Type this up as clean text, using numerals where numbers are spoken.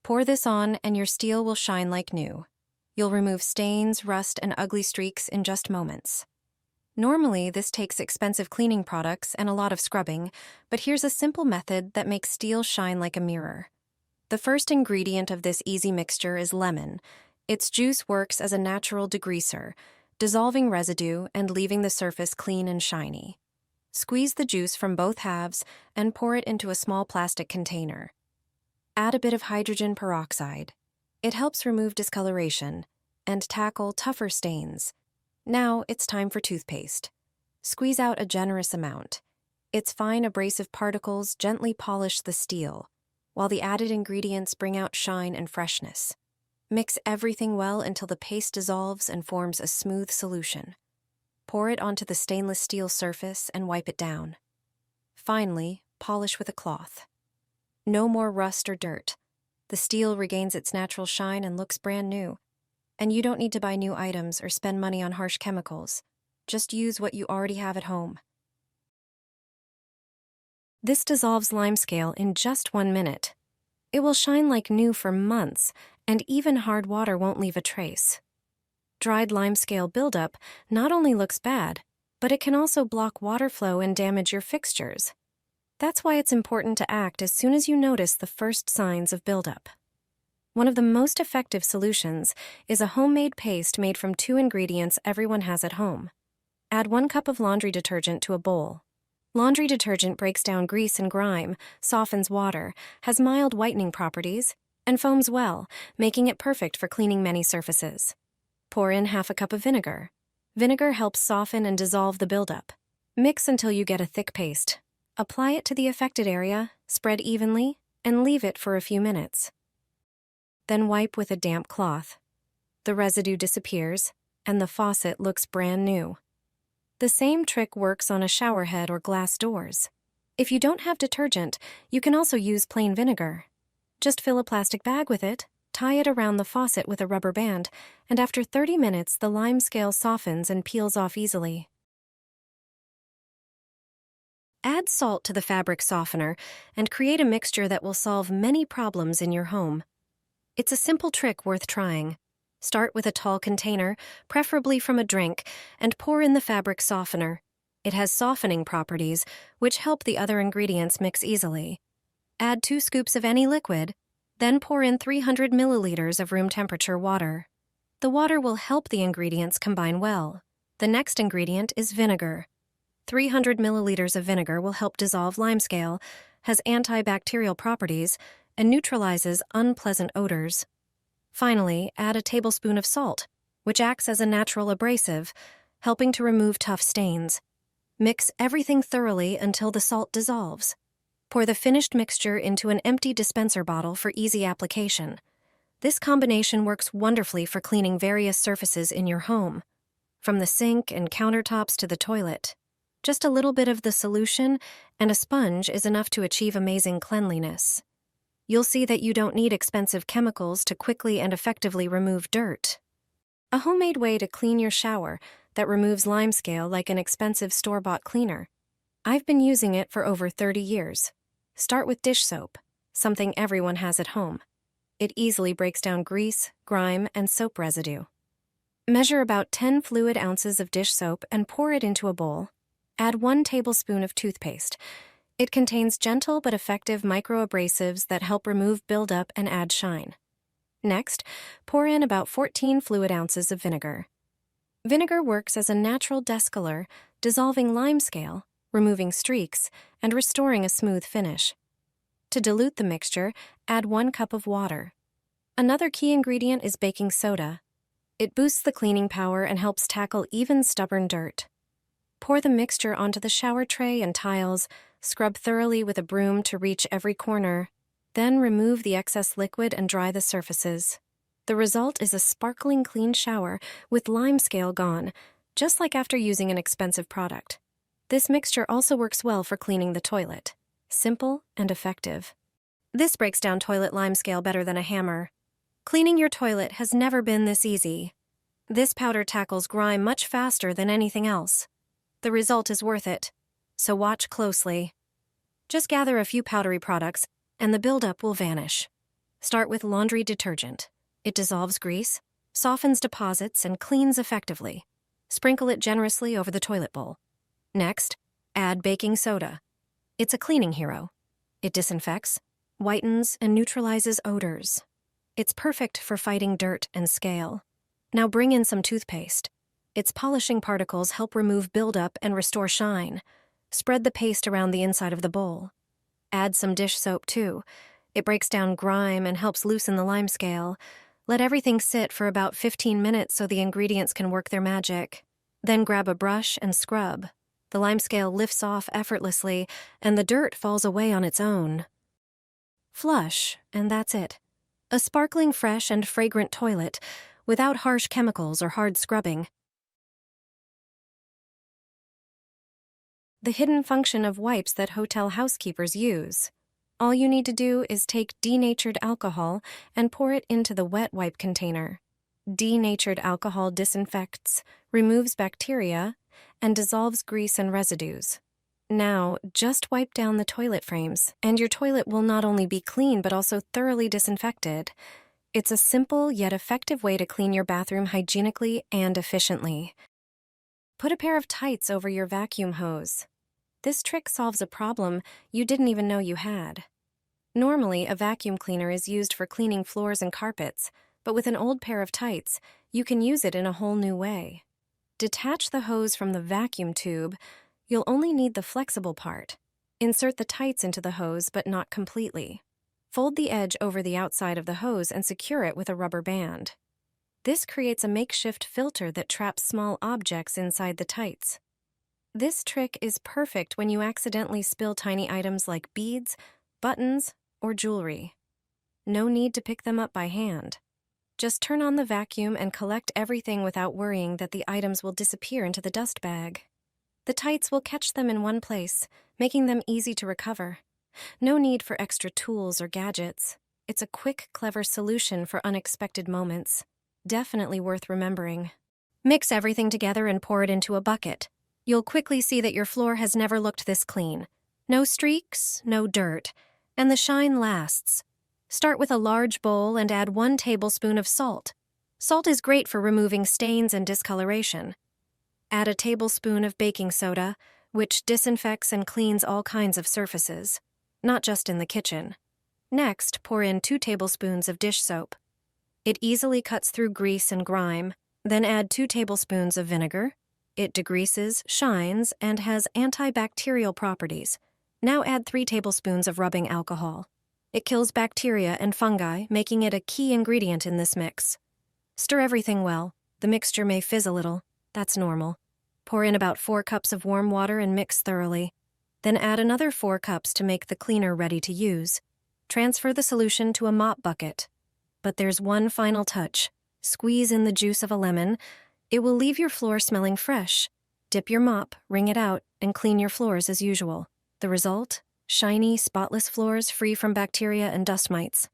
Pour this on and your steel will shine like new. You'll remove stains, rust, and ugly streaks in just moments. Normally, this takes expensive cleaning products and a lot of scrubbing, but here's a simple method that makes steel shine like a mirror. The first ingredient of this easy mixture is lemon. Its juice works as a natural degreaser, dissolving residue and leaving the surface clean and shiny. Squeeze the juice from both halves and pour it into a small plastic container. Add a bit of hydrogen peroxide. It helps remove discoloration and tackle tougher stains. Now it's time for toothpaste. Squeeze out a generous amount. Its fine abrasive particles gently polish the steel, while the added ingredients bring out shine and freshness. Mix everything well until the paste dissolves and forms a smooth solution. Pour it onto the stainless steel surface and wipe it down. Finally, polish with a cloth. No more rust or dirt. The steel regains its natural shine and looks brand new. And you don't need to buy new items or spend money on harsh chemicals. Just use what you already have at home. This dissolves limescale in just 1 minute. It will shine like new for months, and even hard water won't leave a trace. Dried limescale buildup not only looks bad, but it can also block water flow and damage your fixtures. That's why it's important to act as soon as you notice the first signs of buildup. One of the most effective solutions is a homemade paste made from 2 ingredients everyone has at home. Add 1 cup of laundry detergent to a bowl. Laundry detergent breaks down grease and grime, softens water, has mild whitening properties, and foams well, making it perfect for cleaning many surfaces. Pour in half a cup of vinegar. Vinegar helps soften and dissolve the buildup. Mix until you get a thick paste. Apply it to the affected area, spread evenly, and leave it for a few minutes. Then wipe with a damp cloth. The residue disappears, and the faucet looks brand new. The same trick works on a shower head or glass doors. If you don't have detergent, you can also use plain vinegar. Just fill a plastic bag with it, tie it around the faucet with a rubber band, and after 30 minutes the limescale softens and peels off easily. Add salt to the fabric softener and create a mixture that will solve many problems in your home. It's a simple trick worth trying. Start with a tall container, preferably from a drink, and pour in the fabric softener. It has softening properties, which help the other ingredients mix easily. Add 2 scoops of any liquid, then pour in 300 milliliters of room temperature water. The water will help the ingredients combine well. The next ingredient is vinegar. 300 milliliters of vinegar will help dissolve limescale, has antibacterial properties, and neutralizes unpleasant odors. Finally, add a tablespoon of salt, which acts as a natural abrasive, helping to remove tough stains. Mix everything thoroughly until the salt dissolves. Pour the finished mixture into an empty dispenser bottle for easy application. This combination works wonderfully for cleaning various surfaces in your home, from the sink and countertops to the toilet. Just a little bit of the solution and a sponge is enough to achieve amazing cleanliness. You'll see that you don't need expensive chemicals to quickly and effectively remove dirt. A homemade way to clean your shower that removes limescale like an expensive store-bought cleaner. I've been using it for over 30 years. Start with dish soap, something everyone has at home. It easily breaks down grease, grime, and soap residue. Measure about 10 fluid ounces of dish soap and pour it into a bowl. Add 1 tablespoon of toothpaste. It contains gentle but effective microabrasives that help remove buildup and add shine. Next, pour in about 14 fluid ounces of vinegar. Vinegar works as a natural descaler, dissolving limescale, removing streaks, and restoring a smooth finish. To dilute the mixture, add 1 cup of water. Another key ingredient is baking soda. It boosts the cleaning power and helps tackle even stubborn dirt. Pour the mixture onto the shower tray and tiles, scrub thoroughly with a broom to reach every corner, then remove the excess liquid and dry the surfaces. The result is a sparkling clean shower with limescale gone, just like after using an expensive product. This mixture also works well for cleaning the toilet. Simple and effective. This breaks down toilet limescale better than a hammer. Cleaning your toilet has never been this easy. This powder tackles grime much faster than anything else. The result is worth it, so watch closely. Just gather a few powdery products, and the buildup will vanish. Start with laundry detergent. It dissolves grease, softens deposits, and cleans effectively. Sprinkle it generously over the toilet bowl. Next, add baking soda. It's a cleaning hero. It disinfects, whitens, and neutralizes odors. It's perfect for fighting dirt and scale. Now bring in some toothpaste. Its polishing particles help remove buildup and restore shine. Spread the paste around the inside of the bowl. Add some dish soap, too. It breaks down grime and helps loosen the lime scale. Let everything sit for about 15 minutes so the ingredients can work their magic. Then grab a brush and scrub. The lime scale lifts off effortlessly, and the dirt falls away on its own. Flush, and that's it. A sparkling, fresh, and fragrant toilet, without harsh chemicals or hard scrubbing. The hidden function of wipes that hotel housekeepers use. All you need to do is take denatured alcohol and pour it into the wet wipe container. Denatured alcohol disinfects, removes bacteria, and dissolves grease and residues. Now, just wipe down the toilet frames, and your toilet will not only be clean but also thoroughly disinfected. It's a simple yet effective way to clean your bathroom hygienically and efficiently. Put a pair of tights over your vacuum hose. This trick solves a problem you didn't even know you had. Normally, a vacuum cleaner is used for cleaning floors and carpets, but with an old pair of tights, you can use it in a whole new way. Detach the hose from the vacuum tube. You'll only need the flexible part. Insert the tights into the hose, but not completely. Fold the edge over the outside of the hose and secure it with a rubber band. This creates a makeshift filter that traps small objects inside the tights. This trick is perfect when you accidentally spill tiny items like beads, buttons, or jewelry. No need to pick them up by hand. Just turn on the vacuum and collect everything without worrying that the items will disappear into the dust bag. The tights will catch them in one place, making them easy to recover. No need for extra tools or gadgets. It's a quick, clever solution for unexpected moments. Definitely worth remembering. Mix everything together and pour it into a bucket. You'll quickly see that your floor has never looked this clean. No streaks, no dirt, and the shine lasts. Start with a large bowl and add 1 tablespoon of salt. Salt is great for removing stains and discoloration. Add a tablespoon of baking soda, which disinfects and cleans all kinds of surfaces, not just in the kitchen. Next, pour in 2 tablespoons of dish soap. It easily cuts through grease and grime. Then add 2 tablespoons of vinegar. It degreases, shines, and has antibacterial properties. Now add 3 tablespoons of rubbing alcohol. It kills bacteria and fungi, making it a key ingredient in this mix. Stir everything well. The mixture may fizz a little. That's normal. Pour in about 4 cups of warm water and mix thoroughly. Then add another 4 cups to make the cleaner ready to use. Transfer the solution to a mop bucket. But there's one final touch. Squeeze in the juice of a lemon. It will leave your floor smelling fresh. Dip your mop, wring it out, and clean your floors as usual. The result? Shiny, spotless floors free from bacteria and dust mites.